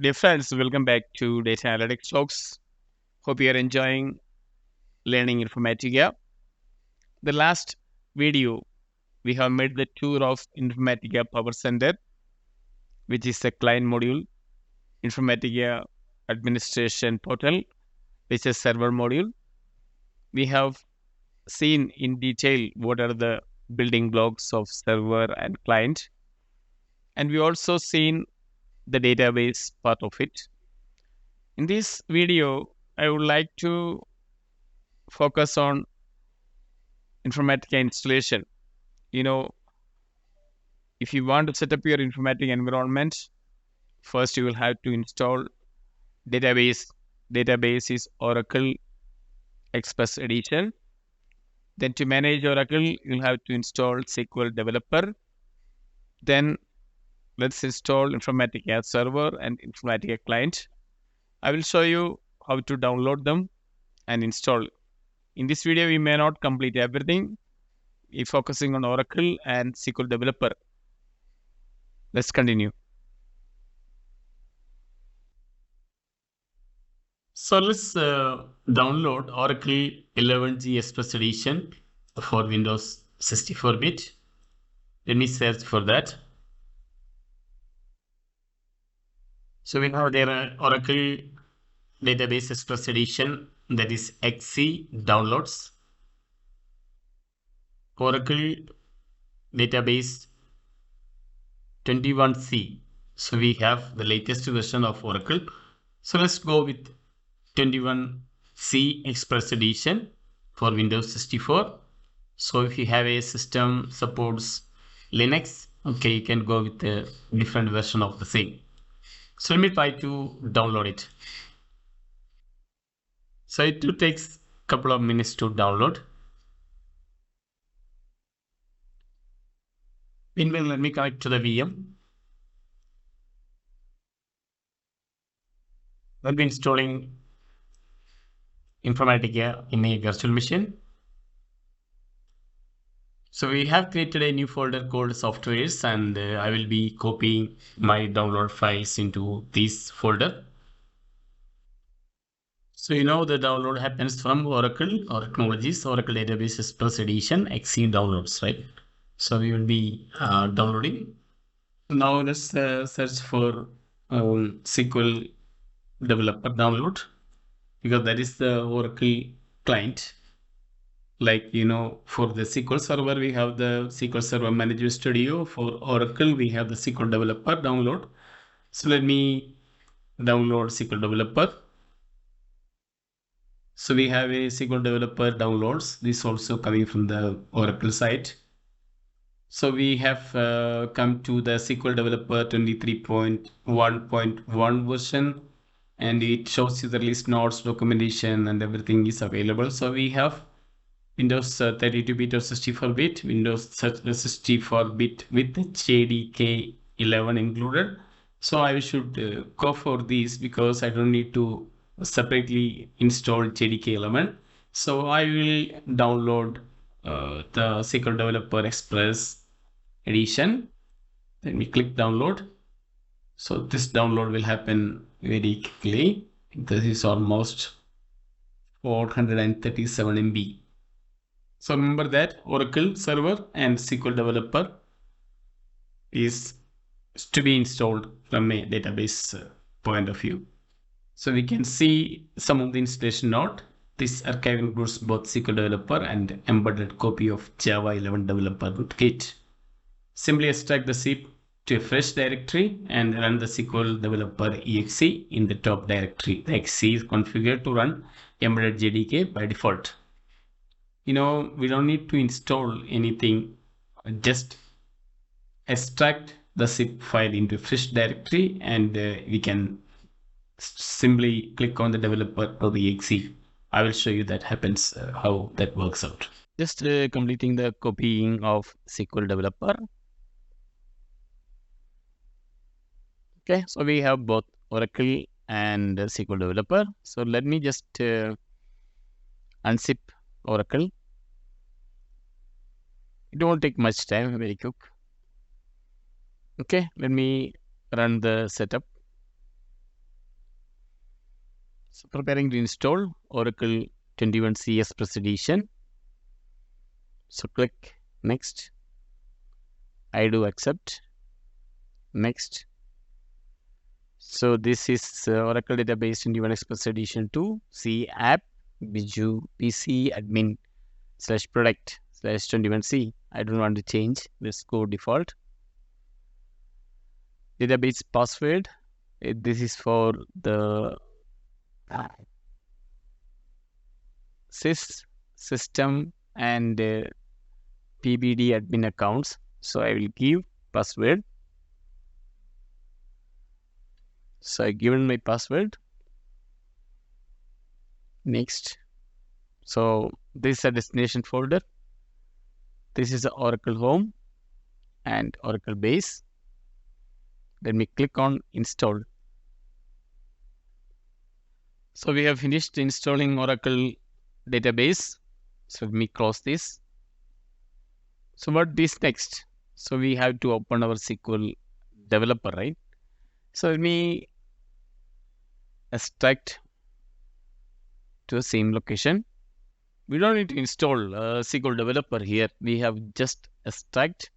Dear friends, welcome back to Data Analytics Talks. Hope you are enjoying learning Informatica. The last video, we have made the tour of Informatica PowerCenter, which is a client module, Informatica Administration Portal, which is server module. We have seen in detail what are the building blocks of server and client, and we also seen the database part of it. In this video, I would like to focus on Informatica installation. You know, if you want to set up your Informatica environment, first you will have to install database. Database is Oracle Express Edition. Then to manage Oracle, you'll have to install SQL Developer. Then let's install Informatica Server and Informatica Client. I will show you how to download them and install. In this video, we may not complete everything. We're focusing on Oracle and SQL Developer. Let's continue. So let's download Oracle 11G Express Edition for Windows 64-bit. Let me search for that. So we have there Oracle Database Express Edition, that is XC downloads. Oracle Database 21C. So we have the latest version of Oracle. So let's go with 21C Express Edition for Windows 64. So if you have a system supports Linux, okay, you can go with a different version of the same. So let me try to download it. So it takes a couple of minutes to download. Meanwhile, let me connect to the VM. I'll be installing Informatica in a virtual machine. So we have created a new folder called softwares, and I will be copying my download files into this folder. So the download happens from Oracle Technologies, Oracle Database Express Edition, XE downloads, right? So we will be downloading. Now let's search for SQL Developer download, because that is the Oracle client. Like, for the SQL Server, we have the SQL Server Manager Studio. For Oracle, we have the SQL Developer download. So let me download SQL Developer. So we have a SQL Developer downloads. This also coming from the Oracle site. So we have come to the SQL Developer 23.1.1 version, and it shows you the list notes, documentation, and everything is available. So we have Windows 32-bit or 64-bit, Windows 64-bit with JDK 11 included. So I should go for these because I don't need to separately install JDK 11. So I will download the SQL Developer Express Edition. Then we click download. So this download will happen very quickly. This is almost 437 MB. So remember that Oracle Server and SQL Developer is to be installed from a database point of view. So we can see some of the installation note. This archive includes both SQL Developer and embedded copy of Java 11 Developer Kit. Simply extract the zip to a fresh directory and run the SQL Developer exe in the top directory. The exe is configured to run embedded JDK by default. We don't need to install anything, just extract the zip file into fresh directory, and we can simply click on the developer or the exe. I will show you that happens, how that works out. Just completing the copying of SQL Developer. Okay, so we have both Oracle and SQL Developer. So let me just unzip Oracle. It won't take much time, very quick. Okay, let me run the setup. So preparing to install Oracle 21 CS Press Edition. So click next. I do accept. Next. So this is Oracle Database 21 Express Edition 2 C app Biju PC admin /product /21C. I don't want to change this code default. Database password. This is for the sys system and PBD admin accounts. So I will give password. So I given my password. Next. So this is a destination folder. This is the Oracle home and Oracle base. Let me click on install. So we have finished installing Oracle database. So let me close this. So what is next? So we have to open our SQL developer, right? So let me extract to the same location. We don't need to install SQL developer here. We have just extract.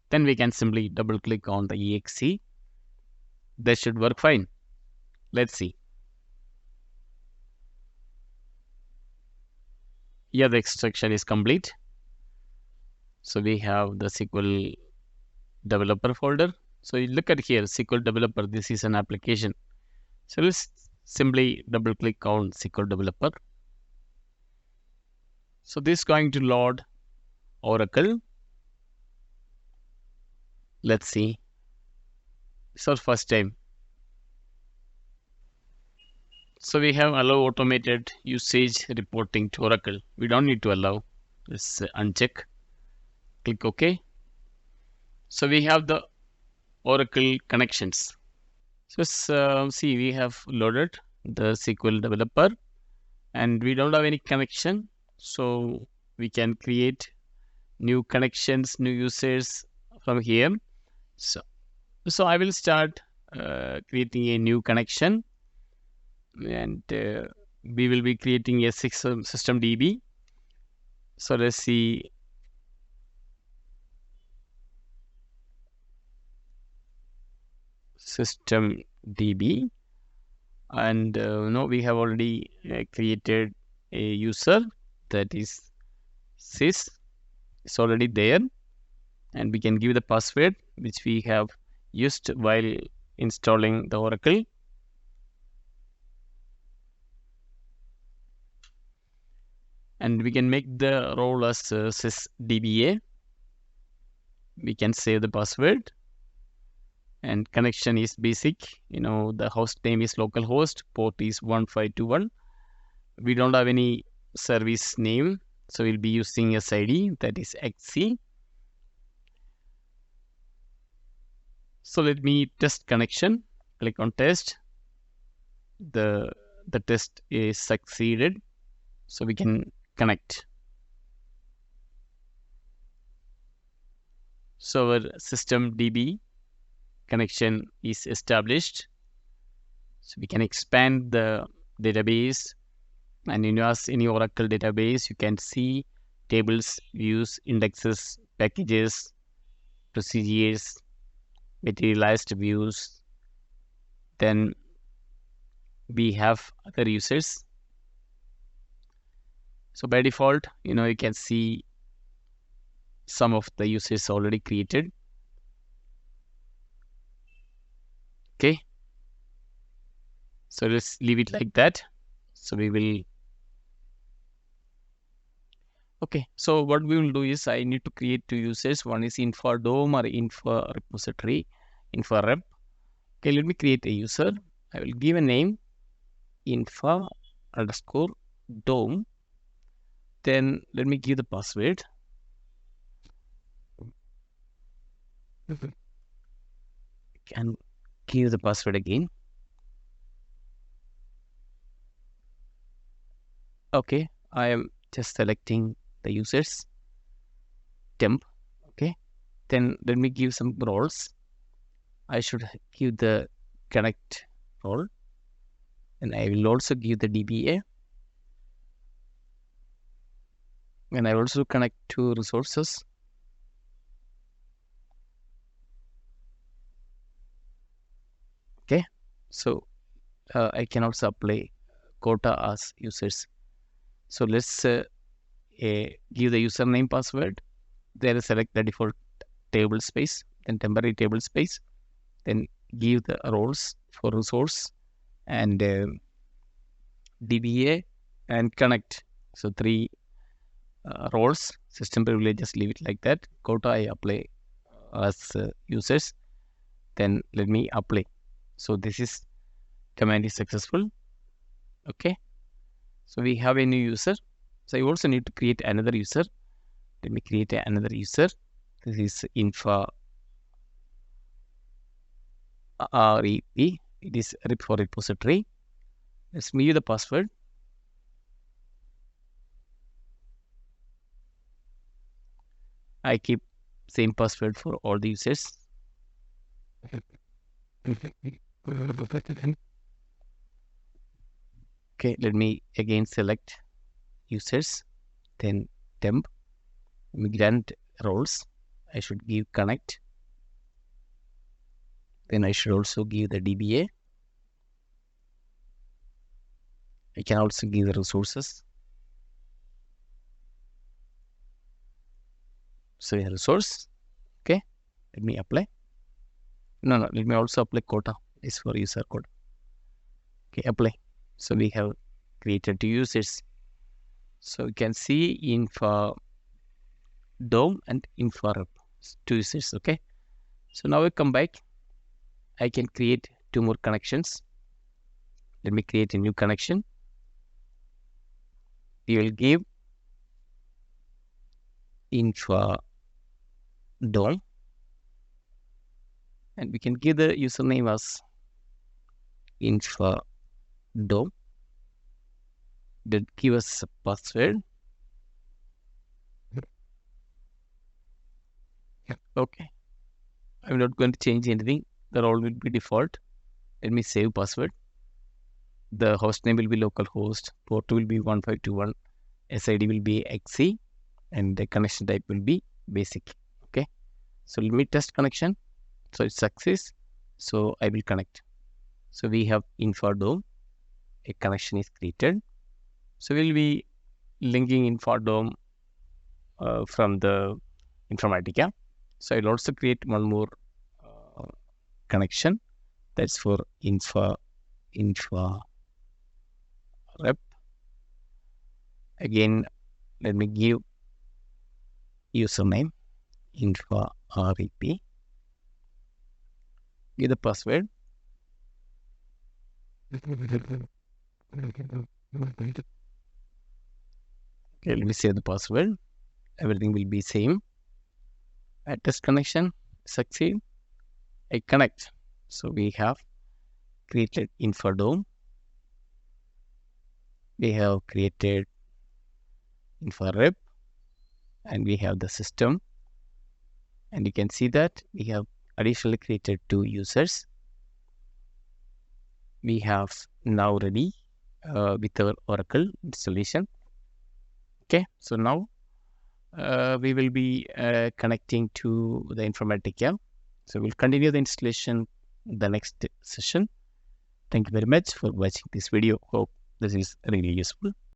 Then we can simply double click on the exe. That should work fine. Let's see. Here the extraction is complete. So we have the SQL developer folder. So you look at here, SQL developer, this is an application. So let's simply double click on SQL developer. So this is going to load Oracle. Let's see. It's our first time. So we have allow automated usage reporting to Oracle. We don't need to allow. Let's uncheck. Click OK. So we have the Oracle connections. So see, we have loaded the SQL developer and we don't have any connection. So we can create new connections, new users from here. So I will start creating a new connection, and we will be creating a system DB. So let's see. System DB, and we have already created a user, that is sys. It's already there, and we can give the password which we have used while installing the Oracle. And we can make the role as sysdba. We can save the password, and connection is basic. The host name is localhost, port is 1521. We don't have any service name, so we'll be using SID, that is XC. So let me test connection. Click on test. The test is succeeded, so we can connect. So our system DB connection is established. So we can expand the database, and as any Oracle database, you can see tables, views, indexes, packages, procedures, materialized views. Then we have other users. So by default, you can see some of the users already created. Okay. So let's leave it like that. So we will. Okay. So what we will do is I need to create two users. One is info dom or info repository, info rep. Okay. Let me create a user. I will give a name, info _ dom. Then let me give the password. Can give the password again. Okay, I am just selecting the users temp. Okay, then let me give some roles. I should give the connect role, and I will also give the DBA, and I also connect to resources. Okay, so I can also apply quota as users. So let's give the username password. There select the default table space, then temporary table space, then give the roles for resource and DBA and connect. So 3 roles, system privileges, leave it like that. Quota I apply as users. Then let me apply. So this is command is successful. Okay. So we have a new user. So I also need to create another user. Let me create another user. This is info REP. It is REP for repository. Let's give the password. I keep same password for all the users. Okay, let me again select users, then temp, migrant roles. I should give connect. Then I should also give the DBA. I can also give the resources. So in resource, okay, let me apply. No, let me also apply quota. Is for user code. Okay, apply. So we have created 2 users. So you can see info DOM and info rep, 2 users. Okay. So now I come back. I can create 2 more connections. Let me create a new connection. We will give info DOM, and we can give the username as info DOM. Then give us a password. Okay. I'm not going to change anything. The role will be default. Let me save password. The host name will be localhost. Port will be 1521. SID will be XC, and the connection type will be basic. Okay. So let me test connection. So it's success. So I will connect. So we have info DOM. A connection is created. So we'll be linking info DOM from the Informatica. So I'll also create one more connection. That's for info rep. Again, let me give username info rep. Give the password. Okay, let me save the password. Everything will be same. I test connection, succeed. I connect. So we have created info DOM. We have created info rep, and we have the system. And you can see that we have additionally created 2 users. We have now ready with our Oracle installation. Okay, so now we will be connecting to the Informatica. So we'll continue the installation in the next session. Thank you very much for watching this video. Hope this is really useful.